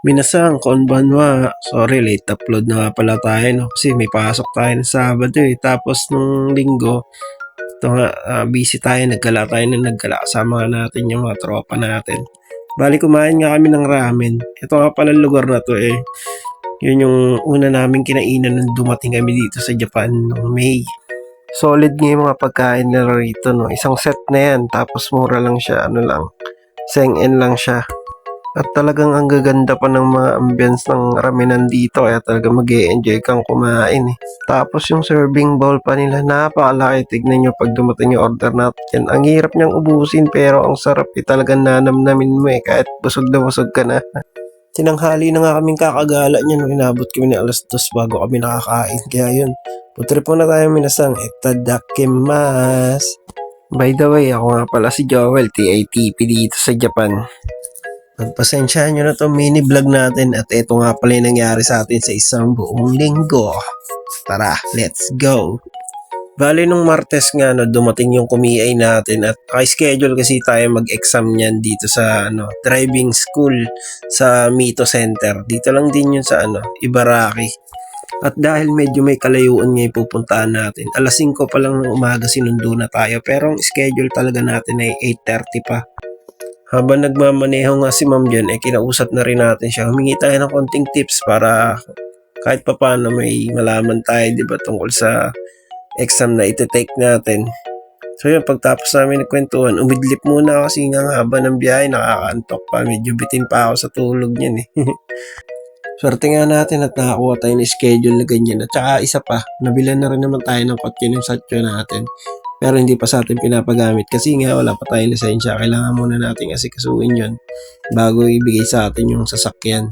Minasang, konbanwa. Sorry, late upload na nga pala tayo, no? Kasi may pasok tayo ng Sabado eh. Tapos nung linggo, ito nga, busy tayo, naggala kasama nga natin yung mga tropa natin. Bali, kumain nga kami ng ramen. Ito nga pala lugar na to eh. Yun yung una naming kinainan nung dumating kami dito sa Japan noong May. Solid nga yung mga pagkain nila rito, no? Isang set na yan, tapos mura lang siya, ano lang, 100 yen lang siya. At talagang ang gaganda pa ng mga ambience ng ramenan dito kaya talaga mag-e-enjoy kang kumain eh. Tapos yung serving bowl pa nila napakalaki, tignan nyo pag dumating yung order natin. Ang hirap niyang ubusin pero ang sarap eh, talagang nanamnamin mo eh kahit busog na busog ka na. Tinanghali na nga kaming kakagala niya nung inabot kami ng alas 2 bago kami nakakain. Kaya yun, putrip muna tayo minasang itadakimasu. By the way, ako nga pala si Joel, TITP dito sa Japan. Pagpasensyahan nyo na itong mini vlog natin at ito nga pala yung nangyari sa atin sa isang buong linggo. Tara, let's go! Bali nung Martes nga dumating yung kumiay natin at schedule kasi tayo mag-exam niyan dito sa driving school sa Mito Center. Dito lang din yun sa Ibaraki. At dahil medyo may kalayuan ngayon pupuntahan natin, alas 5 pa lang ng umaga sinundo na tayo pero ang schedule talaga natin ay 8:30 pa. Habang nagmamaneho nga si Ma'am Jen, kinausap na rin natin siya. Humingi tayo ng konting tips para kahit pa paano may malaman tayo, di ba, tungkol sa exam na iti-take natin. So yun, pagtapos namin nagkwentuhan, umidlip muna kasi nga haba ng biyahe, nakakaantok pa. Medyo bitin pa ako sa tulog niyan eh. Swerte nga natin at nakakuha tayo ng schedule na ganyan. At saka isa pa, nabilan na rin naman tayo ng kotse ng satyo natin. Pero hindi pa sa atin pinapagamit kasi nga wala pa tayong lisensya. Kailangan muna natin asikasuin yun bago ibigay sa atin yung sasakyan.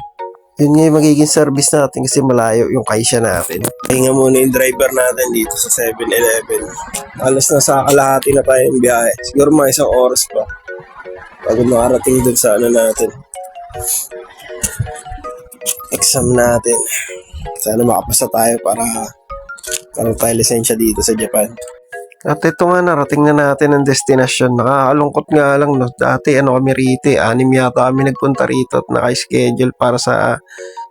Yun nga yung magiging service natin kasi malayo yung kaisya natin. Kaya nga muna yung driver natin dito sa 7-Eleven. Alas na sa kalahati na tayo yung biyahe. Siguro mga 1 oras pa bago makarating dun sa natin. Exam natin. Sana makapasa tayo para tayo lisensya dito sa Japan. At ito nga, narating na natin ang destinasyon. Nakakalungkot nga lang, no? Dati kami rito, 6 yata kami nagpunta rito at naka-schedule para sa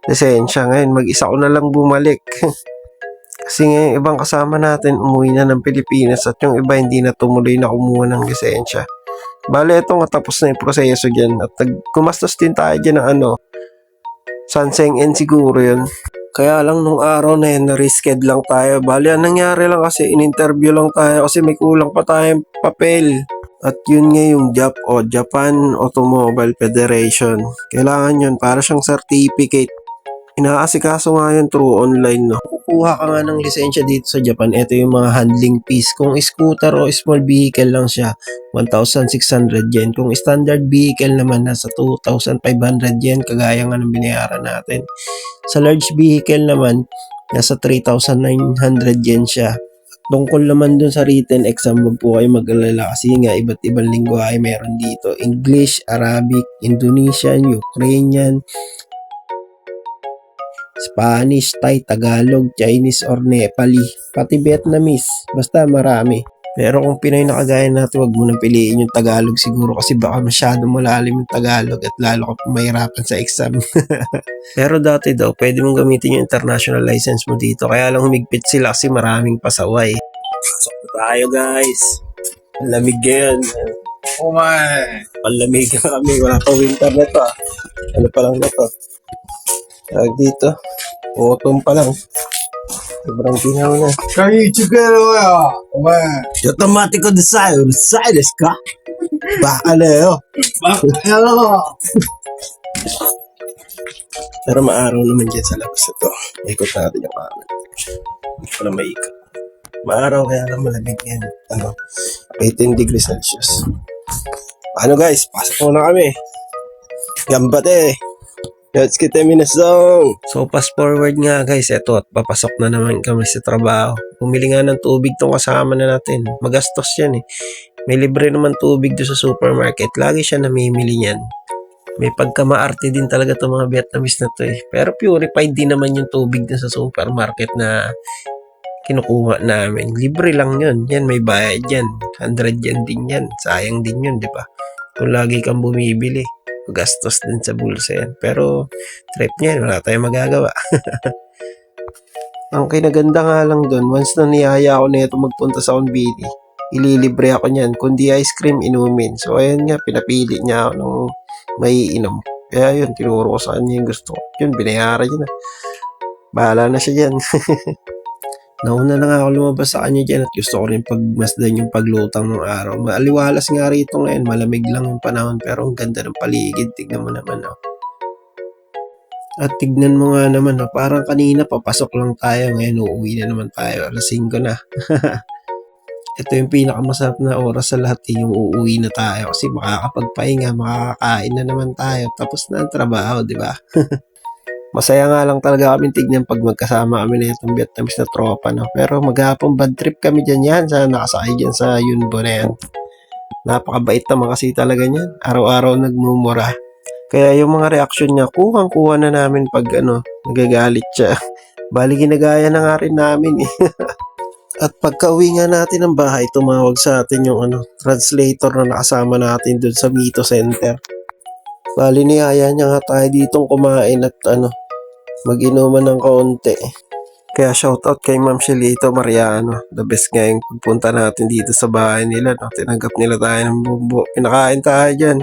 lisensya. Ngayon, mag-isa ko na lang bumalik. Kasi ngayon, ibang kasama natin umuwi na ng Pilipinas at yung iba hindi na tumuloy na kumuha ng lisensya. Bale, ito nga tapos na yung proseso dyan. At kumastos din tayo dyan ng Sanseng-en siguro yun. Kaya lang nung araw na yun, na-resched lang tayo. Bali, ang nangyari lang kasi, in-interview lang tayo kasi may kulang pa tayong papel. At yun nga yung JAP o Japan Automobile Federation. Kailangan yun para siyang certificate. Inaasikaso nga yun through online, no? Kukuha ka nga ng lisensya dito sa Japan. Ito yung mga handling fees. Kung scooter o small vehicle lang siya, 1,600 yen. Kung standard vehicle naman, nasa 2,500 yen. Kagaya nga ng binayaran natin. Sa large vehicle naman, nasa 3,900 yen siya. Tungkol naman dun sa written exam, wag po kayo mag-alala kasi nga iba't ibang lingwa ay meron dito. English, Arabic, Indonesian, Ukrainian, Spanish, Thai, Tagalog, Chinese or Nepali, pati Vietnamese, basta marami. Pero kung Pinoy na kagaya natin, wag mo nang piliin yung Tagalog siguro kasi baka masyadong malalim yung Tagalog at lalo ka mahirapan sa exam. Pero dati daw, pwede mong gamitin yung international license mo dito, kaya lang humigpit sila kasi maraming pasaway. So tayo guys, lamig ngayon. Oh my! Palamig kami, wala pa winter na to. Ano pa lang na to? Dito, autumn pa lang. Sobrang ginaw na. Kaya chugero ya. Omae. Automatic design, design ka? Baka na yun. Pero maaraw naman dyan sa labas na to. Ikot natin yung kanan. Hindi pala may ikot. Maaraw kaya lang malamig yan. 18 degrees Celsius. Ano guys, pasok muna kami. Gambate. Let's get them in a song. So, fast forward nga guys. Eto, at papasok na naman kami sa trabaho. Pumili nga ng tubig tong kasama na natin. Magastos yan eh. May libre naman tubig doon sa supermarket. Lagi siya namimili niyan. May pagkamaarte din talaga itong mga Vietnamese na to eh. Pero purified din naman yung tubig doon sa supermarket na kinukuha namin. Libre lang yun. Yan, may bayad yan. 100 yen din yan. Sayang din yun, di ba? Kung lagi kang bumibili. gastos din sa bulsa yan. Pero trip niya, wala tayong magagawa. Ang kinaganda nga lang doon, once na niyaya ako na ito magpunta sa Convini, ililibre ako niyan, kundi ice cream inumin. So ayun nga, pinapili niya ako ng may inom. Kaya yun, tinuro ko sa kanya yung gusto ko. Yun, binayaran niya na. Bahala na siya dyan. Nauna na nga ako lumabas sa kanya dyan at gusto ko rin pagmasdan yung paglutang ng araw. Maaliwalas nga rito ngayon, malamig lang yung panahon pero ang ganda ng paligid. Tignan mo naman, oh. At tignan mo nga naman, oh, parang kanina papasok lang tayo, ngayon uuwi na naman tayo. Alas 5 na. Ito yung pinakamasarap na oras sa lahat, yung uuwi na tayo kasi makakapagpahinga, makakakain na naman tayo. Tapos na ang trabaho, di ba? Masaya nga lang talaga kami tignan pag magkasama kami na itong Vietnamese na tropa, no? Pero maghapong bad trip kami dyan yan sa nakasakay dyan sa Yunbo na yan. Napakabait naman kasi talaga niyan. Araw-araw nagmumura. Kaya yung mga reaction niya, kuhang-kuha na namin pag nagagalit siya. Bali ginagaya na nga rin namin eh. At pagka-uwi nga natin ng bahay, tumawag sa atin yung translator na nakasama natin dun sa Mito Center. Bali niyaya niya nga tayo ditong kumain at mag-inuman ng kaunti. Kaya shoutout kay Ma'am Shelito Mariano. The best nga yung pagpunta natin dito sa bahay nila. No? Tinanggap nila tayo ng bumbo. Pinakain tayo dyan.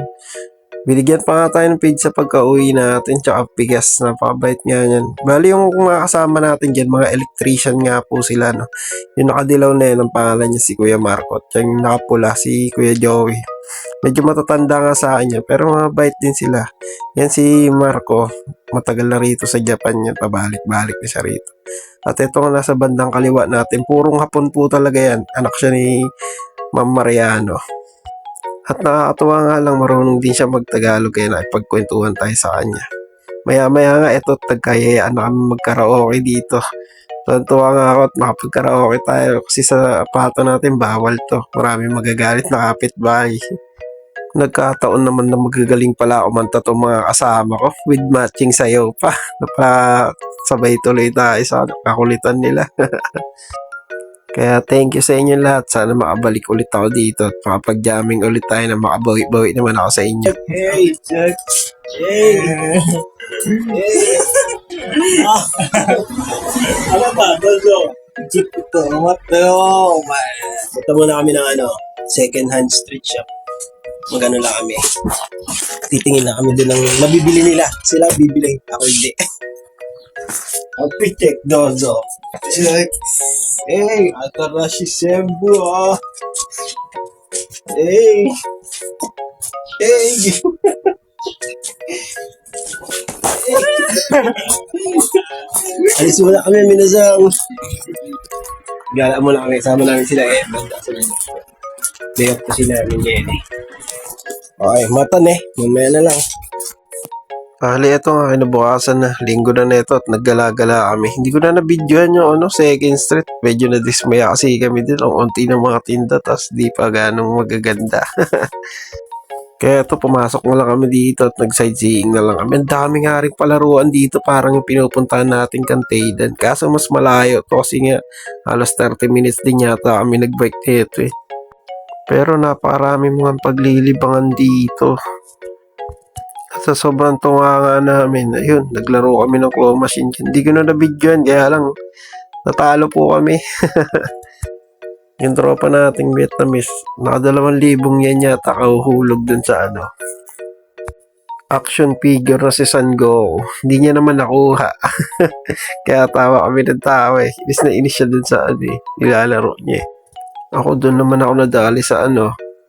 Binigyan pa nga tayo ng pizza pagka-uwi natin tsaka bigas. Napakabait nga yan. Bali yung mga kasama natin dyan, mga electrician nga po sila. No? Yung nakadilaw na yun, ang pangalan niya si Kuya Marco. At yung nakapula si Kuya Joey. Medyo matatanda nga sa akin yan, pero mabait din sila. Yan si Marco, matagal na rito sa Japan yan, pabalik-balik na siya rito. At ito nga nasa bandang kaliwa natin, purong Hapon po talaga yan. Anak siya ni Ma'am Mariano. At nakakatuwa nga lang, marunong din siya magtagalog kaya nakipagkwentuhan tayo sa kanya. Maya-maya nga ito, tagkayayaan na kami magkaraoke dito. Tuwa nga ako at nakapagkaraoke tayo kasi sa apato natin bawal to. Maraming magagalit na kapitbahay. Nagkataon naman na magagaling pala kumanta tong mga kasama ko with matching sayaw pa. Napasabay tuloy tayo sa kakulitan nila. Kaya thank you sa inyo lahat. Sana makabalik ulit ako dito at makapag-jamming ulit tayo na makabawi-bawi naman ako sa inyo. Hey, Jack. Hey. Ano ba? Dozo. Jeep ito. What the hell, man? Punta muna kami ng second hand street shop. Magano lang kami. Titingin na kami din ng mabibili nila. Sila bibili. Ako hindi. Happy check, Dozo. Check. Hey, Atarashi Sembu, ah. Hey. Hey. Alis muna kami, minasang. Gala muna kami. Sama namin sila eh. Day off kasi namin yan eh. Okay, matan eh. Mamaya na lang. Bali, ito nga, kinabukasan na. Linggo na neto at naggala-gala kami. Hindi ko na na-videoan yung second street. Medyo na-dismaya kasi kami din. Ang unti ng mga tinda, tas di pa ganong magaganda. Kaya ito, pumasok na lang kami dito at nag-sightseeing na lang kami. Ang dami nga rin palaruan dito, parang yung pinupuntahan natin Kantaydan. Kaso mas malayo to kasi nga halos 30 minutes din yata kami nag-bike dito eh. Pero napakarami mga paglilibangan dito. At sa sobrang tunga nga namin, ayun, naglaro kami ng claw machine. Hindi ko na na-videoan, kaya lang natalo po kami. Yung tropa nating Vietnamese, naka 2,000 yan yata kauhulog dun sa action figure na si San Goku. Hindi niya naman nakuha. Kaya tawa kami ng tawa eh. Inis na inis siya dun sa nilalaro niya eh. Ako dun naman ako nadali sa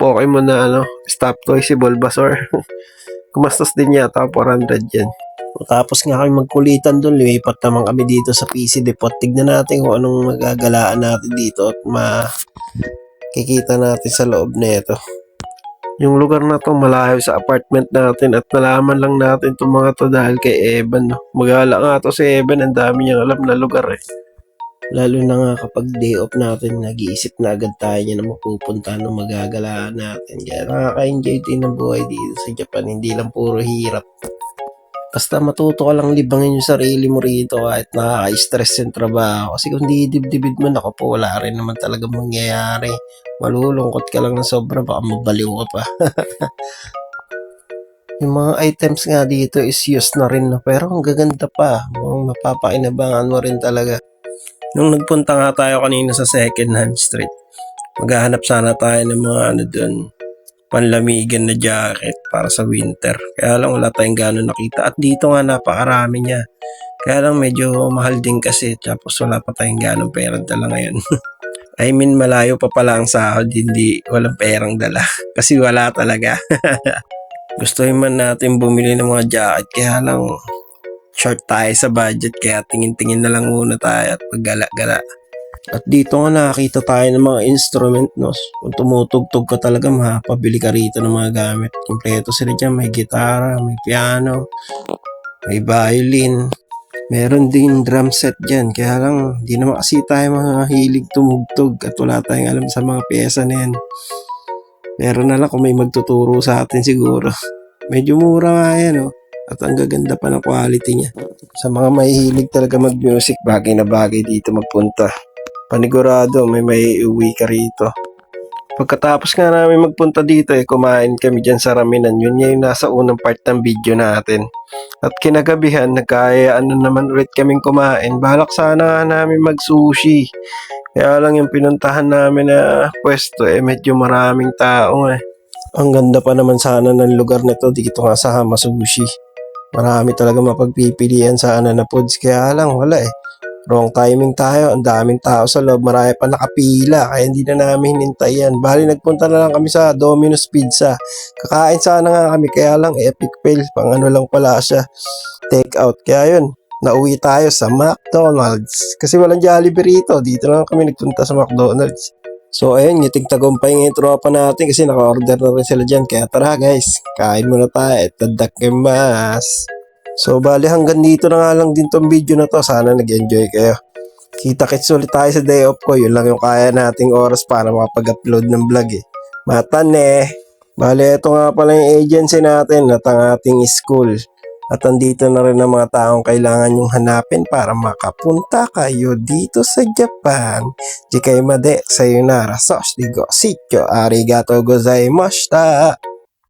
Pokemon na stop toy si Bulbasaur. Kumastos din yata 400 yan. Tapos nga kami magkulitan doon, lumipat naman kami dito sa PC Depot. Tignan natin kung anong magagalaan natin dito at makikita natin sa loob na ito. Yung lugar na to malayo sa apartment natin at nalaman lang natin itong mga to dahil kay Evan. No? Magala nga to si Evan, ang dami niyang alam na lugar eh. Lalo na nga kapag day off natin, nag-iisip na agad tayo niya na mapupunta ng magagalaan natin. Kaya nakaka-enjoy din ng buhay dito sa Japan, hindi lang puro hirap. Basta matuto ka lang libangin yung sarili mo rito kahit nakaka-stress yung trabaho. Kasi kung didibdibid mo, naku po, wala rin naman talagang mangyayari. Malulungkot ka lang ng sobra, baka mabaliw ka pa. Yung mga items nga dito is used na rin, no? Pero ang gaganda pa. Mukhang mapapakinabangan mo rin talaga. Nung nagpunta nga tayo kanina sa second hand street, maghahanap sana tayo ng mga dun, panlamigan na jacket para sa winter. Kaya lang wala tayong gano'n nakita. At dito nga napakarami niya. Kaya lang medyo mahal din kasi. Tapos wala pa tayong gano'ng perang dala ngayon. I mean, malayo pa pala ang sahod, hindi walang perang dala. Kasi wala talaga. Gusto man natin bumili ng mga jacket, kaya lang short tayo sa budget, kaya tingin-tingin na lang muna tayo at paggala-gala. At dito nga nakakita tayo ng mga instrument, no? Kung tumutugtog ka talaga, makapabili ka rito ng mga gamit. Kompleto sila dyan, may gitara, may piano, may violin. Meron din drum set dyan, kaya lang di naman kasi tayo mga hilig tumugtog at wala tayong alam sa mga pyesa na yan. Meron na lang kung may magtuturo sa atin siguro. Medyo mura nga yan, oh. At ang gaganda pa ng quality niya. Sa mga mahihilig talaga mag-music, bagay na bagay dito magpunta. Panigurado, may uwi ka rito. Pagkatapos nga namin magpunta dito, kumain kami dyan sa Raminan. Yun yung nasa unang part ng video natin. At kinagabihan, nagkayaan na naman ulit kaming kumain. Balak sana nga namin mag-sushi. Kaya lang yung pinuntahan namin na pwesto, medyo maraming tao eh. Ang ganda pa naman sana ng lugar nito dito nga sa Hamasushi. Marami talaga mapagpipilian sana na foods, kaya lang wala eh. Wrong timing tayo, ang daming tao sa loob, marami pa nakapila, kaya hindi na namin hinintay yan. Bali nagpunta na lang kami sa Domino's Pizza. Kakain sana nga kami, kaya lang epic fail, pang ano lang pala siya, take out. Kaya yun, nauwi tayo sa McDonald's. Kasi walang Jollibee rito, dito lang kami nagpunta sa McDonald's. So ayun, ngiting tagumpay nga yung tropa natin kasi naka-order na rin sila dyan. Kaya tara guys, kain muna tayo at tadakimasu. So bali hanggang dito na nga lang din tong video na to. Sana nag-enjoy kayo. Kita-kits ulit tayo sa day off ko. Yun lang yung kaya nating oras para makapag-upload ng vlog eh. Matane! Bali ito nga pala yung agency natin at ang ating school. At andito na rin ang mga taong kailangan nyong hanapin para makapunta kayo dito sa Japan. Jikai made sayonara, soshigo, sityo, arigatou gozaimashita.